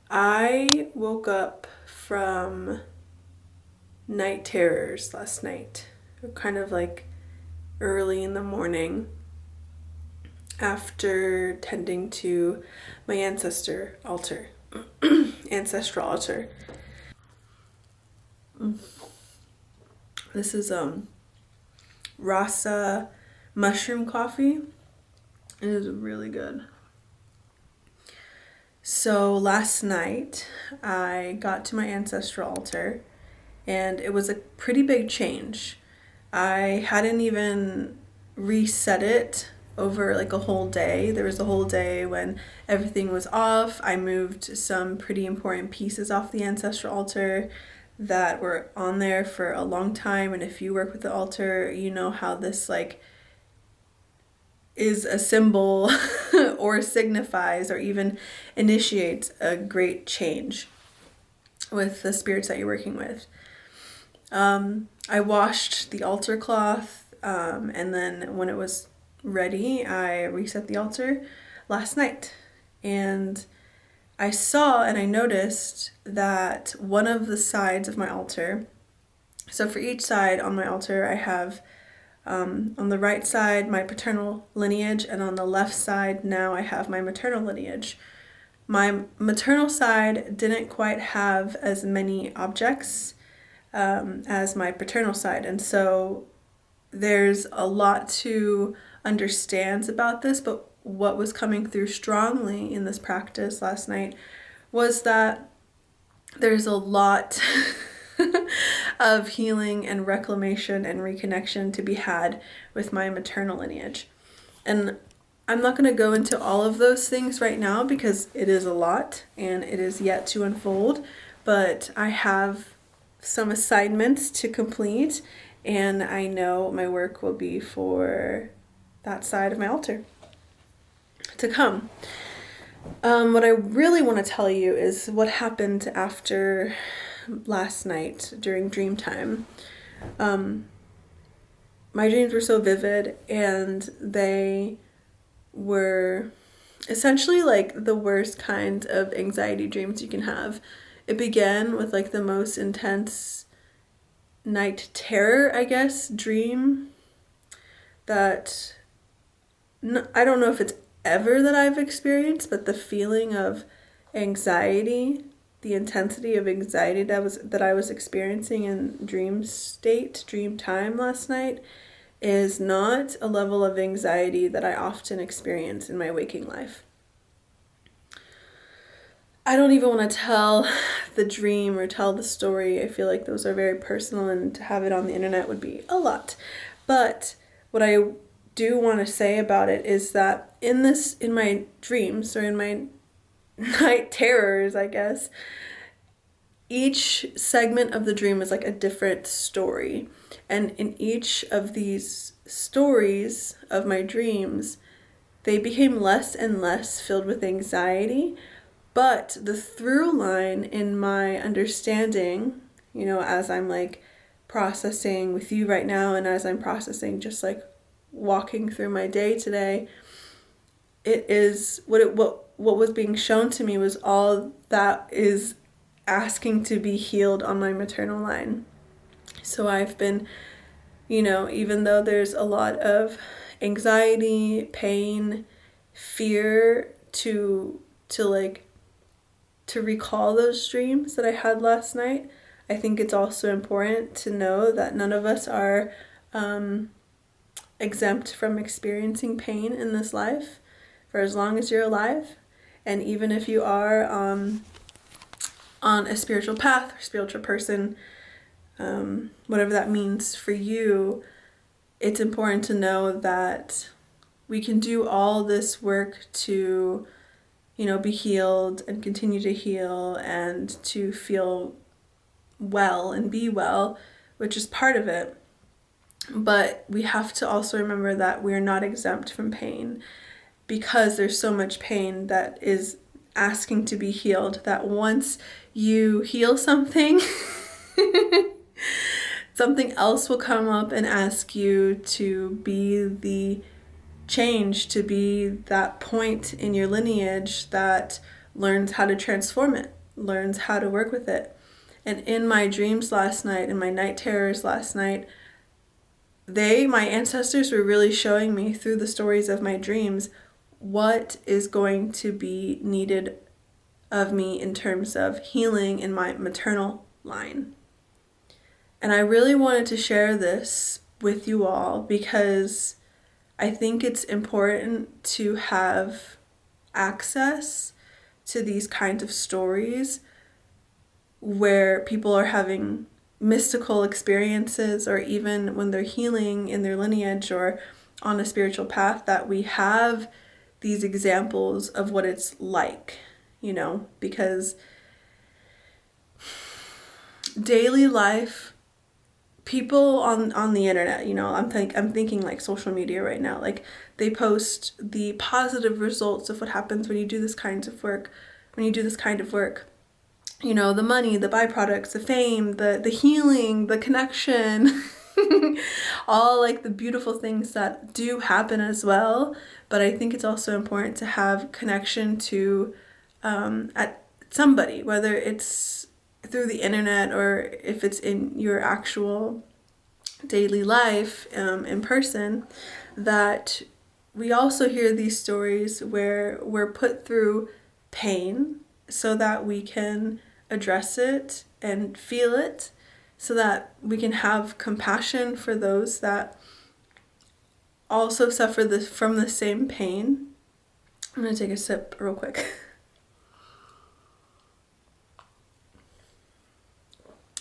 I woke up from night terrors last night, kind of like early in the morning after tending to my ancestral altar. This is rasa mushroom coffee. It is really good. So last night I got to my ancestral altar and it was a pretty big change. I hadn't even reset it over like a whole day. There was a whole day when everything was off. I moved some pretty important pieces off the ancestral altar that were on there for a long time, and if you work with the altar, you know how this like is a symbol or signifies or even initiates a great change with the spirits that you're working with. I washed the altar cloth, and then when it was ready, I reset the altar last night. And I saw and I noticed that one of the sides of my altar, so for each side on my altar, I have on the right side my paternal lineage, and on the left side now I have my maternal lineage. My maternal side didn't quite have as many objects as my paternal side, and so there's a lot to understand about this, but what was coming through strongly in this practice last night was that there's a lot of healing and reclamation and reconnection to be had with my maternal lineage. And I'm not going to go into all of those things right now because it is a lot and it is yet to unfold, but I have some assignments to complete, and I know my work will be for that side of my altar to come. What I really want to tell you is what happened after last night during dream time. My dreams were so vivid, and they were essentially like the worst kind of anxiety dreams you can have. It began with like the most intense night terror, I guess, dream that I don't know if it's ever that I've experienced, but the feeling of anxiety, the intensity of anxiety that I was experiencing in dream time last night is not a level of anxiety that I often experience in my waking life. I don't even want to tell the dream or tell the story. I feel like those are very personal, and to have it on the internet would be a lot. But what I do want to say about it is that in my dreams, or in my night terrors, I guess, each segment of the dream is like a different story. And in each of these stories of my dreams, they became less and less filled with anxiety. But the through line in my understanding, as I'm like processing with you right now, and as I'm processing just like walking through my day today, it is what was being shown to me was all that is asking to be healed on my maternal line. So I've been, even though there's a lot of anxiety, pain, fear to recall those dreams that I had last night, I think it's also important to know that none of us are exempt from experiencing pain in this life for as long as you're alive. And even if you are on a spiritual path or spiritual person, whatever that means for you, it's important to know that we can do all this work to be healed and continue to heal and to feel well and be well, which is part of it. But we have to also remember that we're not exempt from pain, because there's so much pain that is asking to be healed, that once you heal something, something else will come up and ask you to be the change, to be that point in your lineage that learns how to transform it, learns how to work with it. And in my dreams last night, in my night terrors last night, my ancestors were really showing me through the stories of my dreams what is going to be needed of me in terms of healing in my maternal line. And I really wanted to share this with you all because I think it's important to have access to these kinds of stories where people are having mystical experiences, or even when they're healing in their lineage or on a spiritual path, that we have these examples of what it's like, because daily life, people on the internet, I'm thinking like social media right now, like they post the positive results of what happens when you do this kind of work, the money, the byproducts, the fame, the healing, the connection, all like the beautiful things that do happen as well. But I think it's also important to have connection to at somebody, whether it's through the internet or if it's in your actual daily life in person, that we also hear these stories where we're put through pain so that we can address it and feel it, so that we can have compassion for those that also suffer from the same pain. I'm going to take a sip real quick.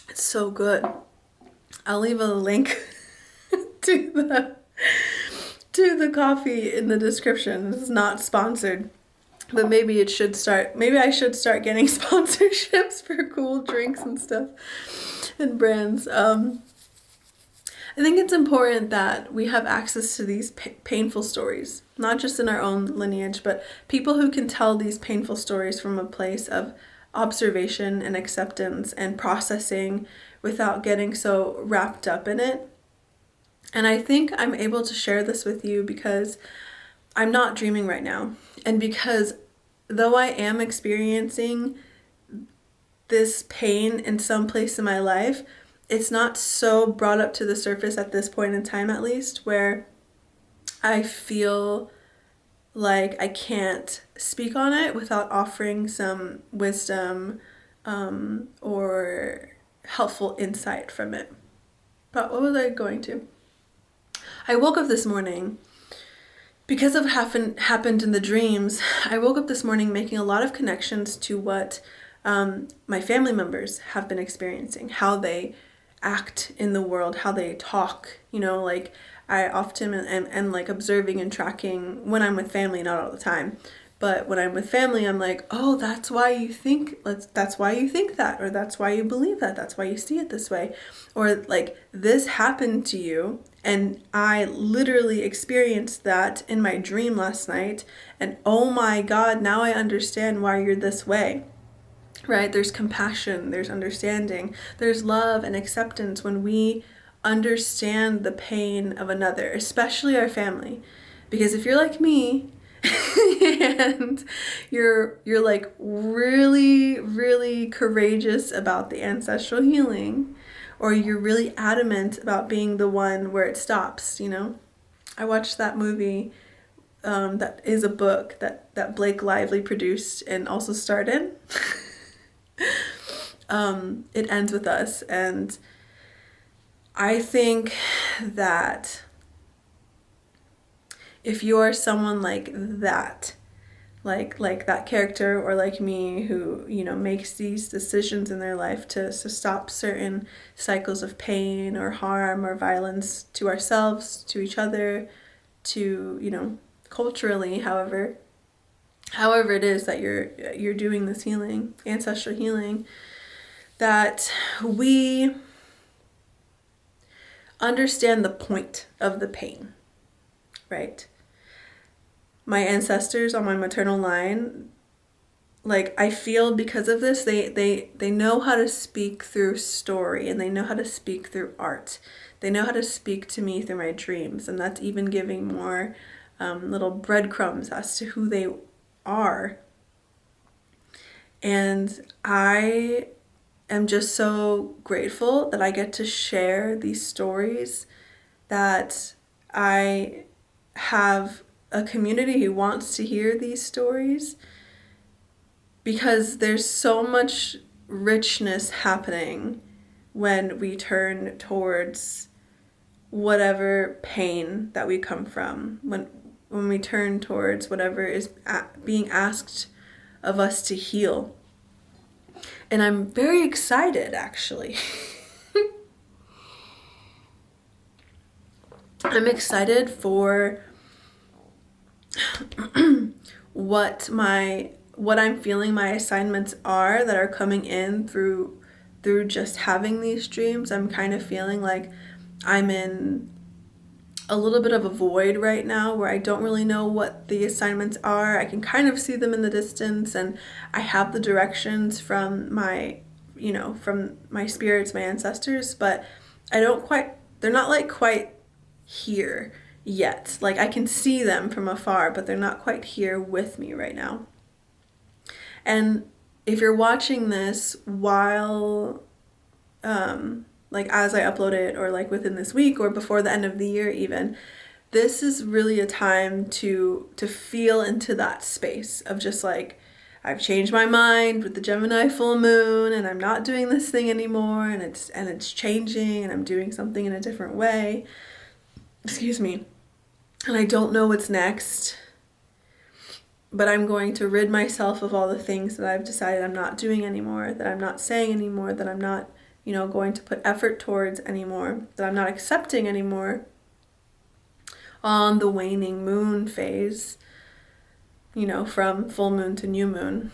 It's so good. I'll leave a link to the coffee in the description. This is not sponsored, but maybe I should start getting sponsorships for cool drinks and stuff and brands. I think it's important that we have access to these painful stories, not just in our own lineage, but people who can tell these painful stories from a place of observation and acceptance and processing without getting so wrapped up in it. And I think I'm able to share this with you because I'm not dreaming right now. And because though I am experiencing this pain in some place in my life, it's not so brought up to the surface at this point in time, at least, where I feel like I can't speak on it without offering some wisdom or helpful insight from it. But what was I going to? I woke up this morning, because of what happened in the dreams, I woke up this morning making a lot of connections to what my family members have been experiencing, how they act in the world, how they talk, like I often am like observing and tracking when I'm with family, not all the time, but when I'm with family, I'm like, oh, that's why you think that, or that's why you believe that, that's why you see it this way, or like this happened to you, and I literally experienced that in my dream last night, and oh my God, now I understand why you're this way. Right? There's compassion, there's understanding, there's love and acceptance when we understand the pain of another, especially our family. Because if you're like me and you're like really, really courageous about the ancestral healing, or you're really adamant about being the one where it stops, I watched that movie that is a book that Blake Lively produced and also starred in. It Ends With Us, and I think that if you are someone like that, like that character, or like me, who makes these decisions in their life to stop certain cycles of pain or harm or violence to ourselves, to each other, to culturally, however it is that you're doing this healing, ancestral healing, that we understand the point of the pain, right? My ancestors on my maternal line, like I feel because of this, they know how to speak through story, and they know how to speak through art. They know how to speak to me through my dreams, and that's even giving more little breadcrumbs as to who they are. And I am just so grateful that I get to share these stories, that I have a community who wants to hear these stories, because there's so much richness happening when we turn towards whatever pain that we come from, when we turn towards whatever is being asked of us to heal. And I'm very excited, actually. I'm excited for what I'm feeling my assignments are that are coming in through just having these dreams. I'm kind of feeling like I'm in a little bit of a void right now where I don't really know what the assignments are. I can kind of see them in the distance, and I have the directions from my spirits, my ancestors, but they're not like quite here yet. Like, I can see them from afar, but they're not quite here with me right now. And if you're watching this while like as I upload it, or like within this week or before the end of the year even, this is really a time to feel into that space of just like, I've changed my mind with the Gemini full moon, and I'm not doing this thing anymore, and it's changing, and I'm doing something in a different way. Excuse me. And I don't know what's next, but I'm going to rid myself of all the things that I've decided I'm not doing anymore, that I'm not saying anymore, that I'm not going to put effort towards anymore, that I'm not accepting anymore on the waning moon phase, from full moon to new moon.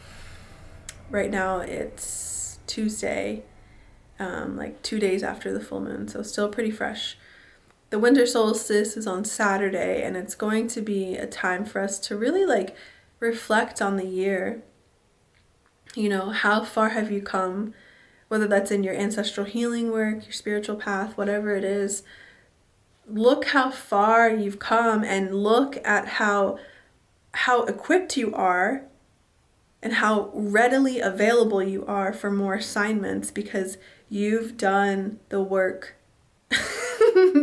Right now it's Tuesday, like 2 days after the full moon, so still pretty fresh. The winter solstice is on Saturday, and it's going to be a time for us to really like reflect on the year. How far have you come? Whether that's in your ancestral healing work, your spiritual path, whatever it is, look how far you've come, and look at how equipped you are and how readily available you are for more assignments, because you've done the work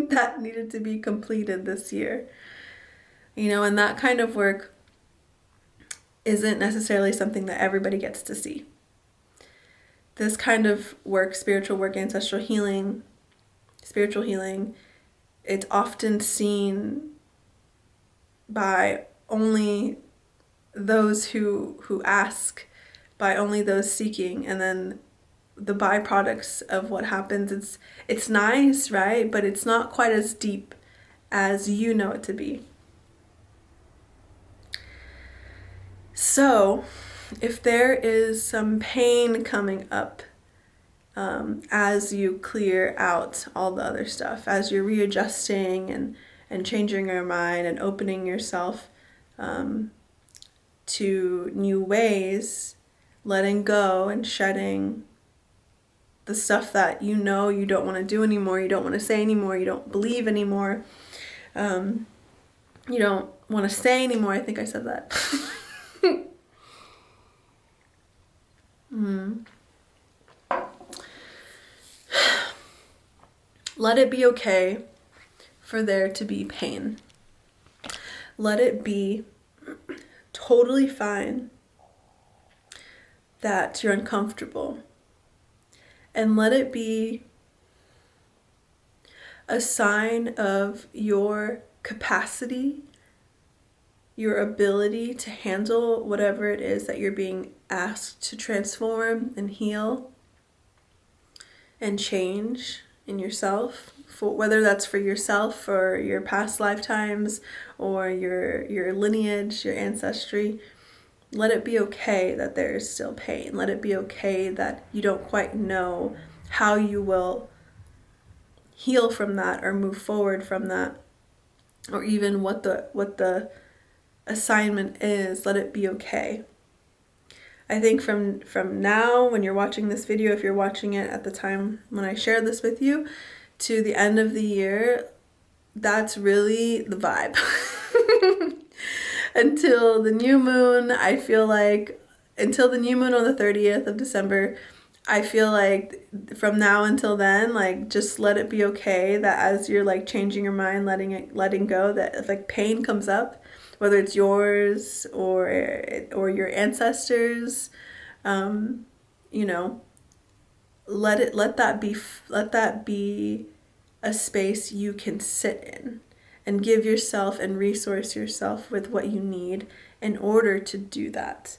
that needed to be completed this year. And that kind of work isn't necessarily something that everybody gets to see. This kind of work, spiritual work, ancestral healing, spiritual healing, it's often seen by only those who ask, by only those seeking, and then the byproducts of what happens, it's nice, right? But it's not quite as deep as you know it to be. So, if there is some pain coming up as you clear out all the other stuff, as you're readjusting and changing your mind and opening yourself to new ways, letting go and shedding the stuff that you don't want to do anymore, you don't want to say anymore, you don't believe anymore, you don't want to say anymore. I think I said that. Let it be okay for there to be pain. Let it be totally fine that you're uncomfortable. And let it be a sign of your capacity, your ability to handle whatever it is that you're being asked to transform and heal and change in yourself, for whether that's for yourself or your past lifetimes or your lineage, your ancestry. Let it be okay that there is still pain. Let it be okay that you don't quite know how you will heal from that or move forward from that, or even what the assignment is. Let it be okay. I think from now, when you're watching this video, if you're watching it at the time when I share this with you, to the end of the year, that's really the vibe. Until the new moon, I feel like until the new moon on the 30th of December, I feel like from now until then, like, just let it be okay that as you're like changing your mind, letting go, that if like pain comes up, whether it's yours or your ancestors, you know, let that be a space you can sit in and give yourself and resource yourself with what you need in order to do that.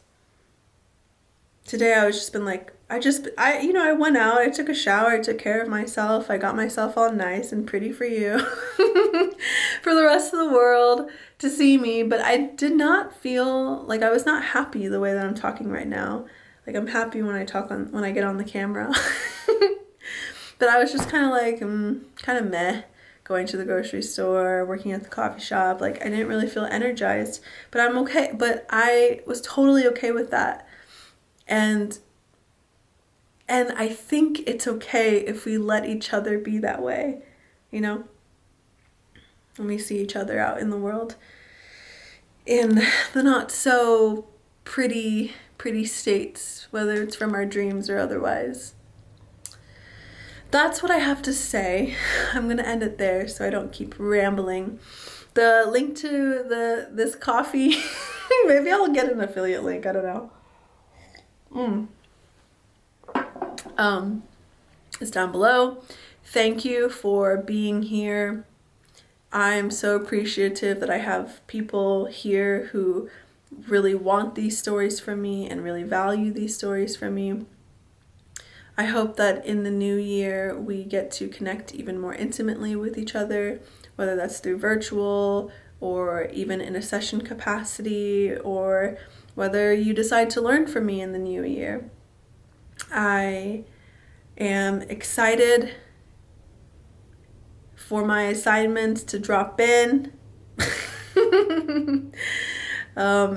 Today I was just been like, I went out, I took a shower, I took care of myself, I got myself all nice and pretty for you, for the rest of the world to see me, but I did not feel like, I was not happy the way that I'm talking right now. Like, I'm happy when I get on the camera. But I was just kind of like, kind of meh, going to the grocery store, working at the coffee shop. Like, I didn't really feel energized, but I'm okay. But I was totally okay with that. And I think it's okay if we let each other be that way, you know? When we see each other out in the world in the not so pretty states, whether it's from our dreams or otherwise. That's what I have to say. I'm going to end it there so I don't keep rambling. The link to this coffee, maybe I'll get an affiliate link, I don't know. It's down below. Thank you for being here. I'm so appreciative that I have people here who really want these stories from me and really value these stories from me. I hope that in the new year we get to connect even more intimately with each other, whether that's through virtual or even in a session capacity, or whether you decide to learn from me in the new year. I am excited for my assignments to drop in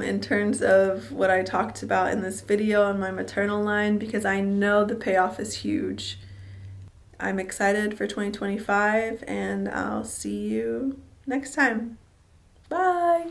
in terms of what I talked about in this video on my maternal line, because I know the payoff is huge. I'm excited for 2025, and I'll see you next time. Bye!